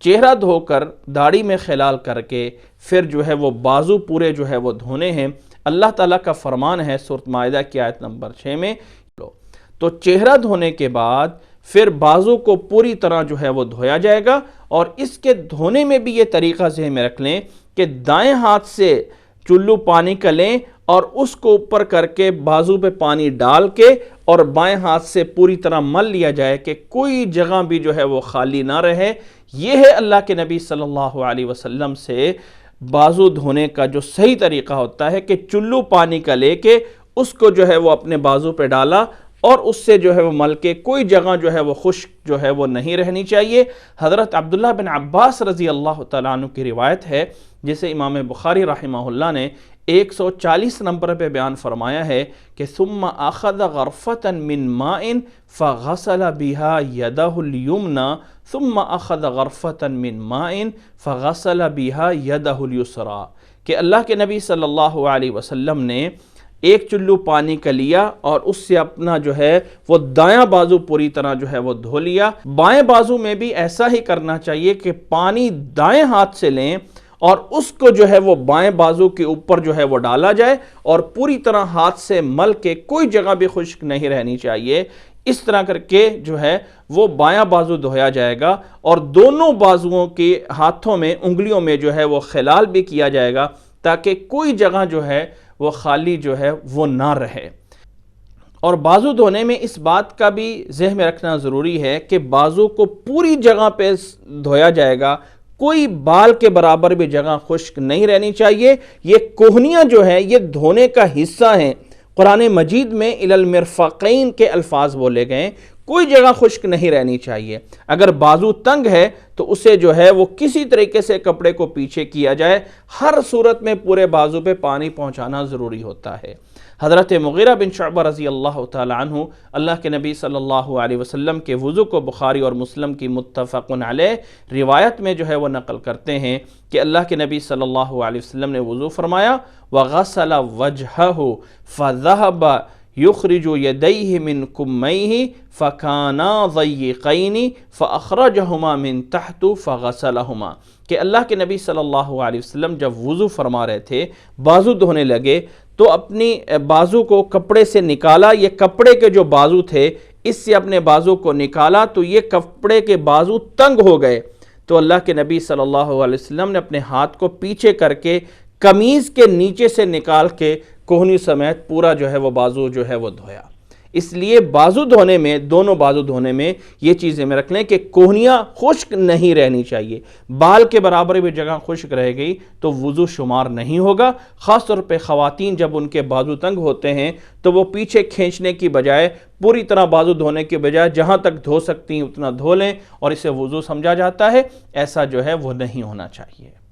چہرہ دھو کر داڑھی میں خلال کر کے پھر جو ہے وہ بازو پورے جو ہے وہ دھونے ہیں۔ اللہ تعالیٰ کا فرمان ہے سورۃ مائدہ کی آیت نمبر 6 میں، تو چہرہ دھونے کے بعد پھر بازو کو پوری طرح جو ہے وہ دھویا جائے گا۔ اور اس کے دھونے میں بھی یہ طریقہ ذہن میں رکھ لیں کہ دائیں ہاتھ سے چلو پانی کا لیں اور اس کو اوپر کر کے بازو پہ پانی ڈال کے اور بائیں ہاتھ سے پوری طرح مل لیا جائے کہ کوئی جگہ بھی جو ہے وہ خالی نہ رہے۔ یہ ہے اللہ کے نبی صلی اللہ علیہ وسلم سے بازو دھونے کا جو صحیح طریقہ ہوتا ہے کہ چلو پانی کا لے کے اس کو جو ہے وہ اپنے بازو پہ ڈالا اور اس سے جو ہے وہ مل کے کوئی جگہ جو ہے وہ خشک جو ہے وہ نہیں رہنی چاہیے۔ حضرت عبداللہ بن عباس رضی اللہ تعالیٰ عنہ کی روایت ہے جسے امام بخاری رحمہ اللہ نے 140 نمبر پہ بیان فرمایا ہے کہ ثم اخذ غرفة من ماء فغسل بها يده اليمنى ثم اخذ غرفة من ماء فغسل بها يده اليسرى، کہ اللہ کے نبی صلی اللہ علیہ وسلم نے ایک چلو پانی کا لیا اور اس سے اپنا جو ہے وہ دایاں بازو پوری طرح جو ہے وہ دھو لیا۔ بائیں بازو میں بھی ایسا ہی کرنا چاہیے کہ پانی دائیں ہاتھ سے لیں اور اس کو جو ہے وہ بائیں بازو کے اوپر جو ہے وہ ڈالا جائے اور پوری طرح ہاتھ سے مل کے کوئی جگہ بھی خشک نہیں رہنی چاہیے۔ اس طرح کر کے جو ہے وہ بایاں بازو دھویا جائے گا اور دونوں بازوؤں کے ہاتھوں میں انگلیوں میں جو ہے وہ خلال بھی کیا جائے گا تاکہ کوئی جگہ جو ہے وہ خالی جو ہے وہ نہ رہے۔ اور بازو دھونے میں اس بات کا بھی ذہن میں رکھنا ضروری ہے کہ بازو کو پوری جگہ پہ دھویا جائے گا، کوئی بال کے برابر بھی جگہ خشک نہیں رہنی چاہیے۔ یہ کوہنیاں جو ہیں یہ دھونے کا حصہ ہیں۔ قرآن مجید میں الی المرفقین کے الفاظ بولے گئے، کوئی جگہ خشک نہیں رہنی چاہیے۔ اگر بازو تنگ ہے تو اسے جو ہے وہ کسی طریقے سے کپڑے کو پیچھے کیا جائے، ہر صورت میں پورے بازو پہ پانی پہنچانا ضروری ہوتا ہے۔ حضرت مغیرہ بن شعبہ رضی اللہ تعالی عنہ اللہ کے نبی صلی اللہ علیہ وسلم کے وضو کو بخاری اور مسلم کی متفق علیہ روایت میں جو ہے وہ نقل کرتے ہیں کہ اللہ کے نبی صلی اللہ علیہ وسلم نے وضو فرمایا وغسل وجهه فذهب يخرج يديه من كميه فكانا ضيقين فأخرجهما من تحت فغسلهما، کہ اللہ کے نبی صلی اللہ علیہ وسلم جب وضو فرما رہے تھے بازو دھونے لگے تو اپنی بازو کو کپڑے سے نکالا، یہ کپڑے کے جو بازو تھے اس سے اپنے بازو کو نکالا تو یہ کپڑے کے بازو تنگ ہو گئے، تو اللہ کے نبی صلی اللہ علیہ وسلم نے اپنے ہاتھ کو پیچھے کر کے قمیض کے نیچے سے نکال کے کوہنی سمیت پورا جو ہے وہ بازو جو ہے وہ دھویا۔ اس لیے بازو دھونے میں، دونوں بازو دھونے میں یہ چیزیں میں رکھ لیں کہ کوہنیاں خشک نہیں رہنی چاہیے۔ بال کے برابر بھی جگہ خشک رہ گئی تو وضو شمار نہیں ہوگا۔ خاص طور پہ خواتین جب ان کے بازو تنگ ہوتے ہیں تو وہ پیچھے کھینچنے کی بجائے پوری طرح بازو دھونے کی بجائے جہاں تک دھو سکتی ہیں اتنا دھو لیں اور اسے وضو سمجھا جاتا ہے، ایسا جو ہے وہ نہیں ہونا چاہیے۔